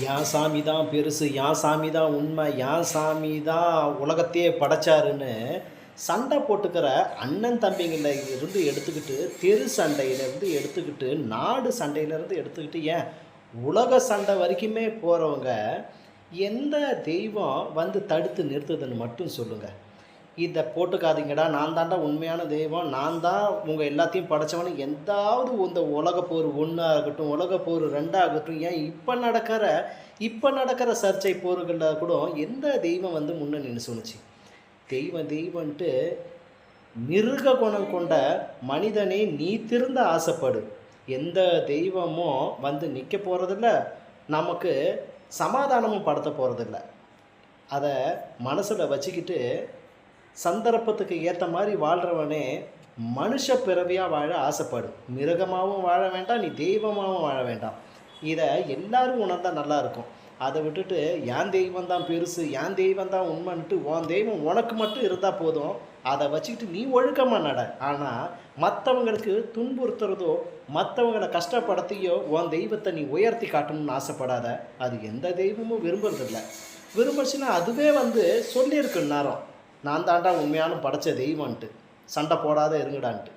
என் சாமி தான் பெருசு, என் சாமி தான் உண்மை, என் சாமி தான் உலகத்தையே படைச்சாருன்னு சண்டை போட்டுக்கிற அண்ணன் தம்பிங்கள இருந்து எடுத்துக்கிட்டு, தெரு சண்டையிலேருந்து எடுத்துக்கிட்டு, நாடு சண்டையிலேருந்து எடுத்துக்கிட்டு, ஏன் உலக சண்டை வரைக்குமே போறவங்க, எந்த தெய்வம் வந்து தடுத்து நிறுத்துதுன்னு மட்டும் சொல்லுங்க. இத போட்டுக்காதீங்கடா, நான் தான்டா உண்மையான தெய்வம், நான் தான் உங்க எல்லாத்தையும் படைச்சவன்னு எந்தாவது இந்த உலகப்போர் 1 ஆகட்டும், உலகப்போர் 2 ஆகட்டும், ஏன் இப்ப நடக்கிற சர்ச்சை போர்கள்ல கூட எந்த தெய்வம் வந்து முன்ன நின்னு சொன்னுச்சு? தெய்வம் தெய்வன்ட்டு மிருக குணம் கொண்ட மனிதனே நீ திருந்த ஆசைப்படு. எந்த தெய்வமும் வந்து நிக்க போறதில்ல, நமக்கு சமாதானமும் படுத்த போறதில்ல. அத மனசுல வச்சுக்கிட்டு சந்தர்ப்பத்துக்கு ஏத்த மாரி வாழ்றவனே, மனுஷ பிறவியா வாழ ஆசைப்படு. மிருகமாவும் வாழ வேண்டாம், நீ தெய்வமாவும் வாழ வேண்டாம். இத எல்லாரும் உணர்ந்தா நல்லா இருக்கும். அத விட்டுட்டு, "என் தெய்வம் தான் பெருசு, என் தெய்வம் தான் உண்மைன்ட்டு" உன் தெய்வம் உனக்கு மட்டும் இருந்தா போதும். அத வச்சுக்கிட்டு நீ ஒழுக்கமா நட. ஆனா, மத்தவங்களுக்கு துன்புறுத்துறதோ, மத்தவங்கள கஷ்டப்படுத்தியோ உன் தெய்வத்த நீ உயர்த்தி காட்டணும்னு ஆசைப்படாத. அது எந்த தெய்வமும் விரும்புறதில்ல. விரும்புச்சுன்னா அதுவே வந்து சொல்லியிருக்கு இந்நேரம். நான் தான்டா உண்மையான படைச்ச தெய்வன்ட்டு. சண்டை போடாத இருங்கடான்ட்டு.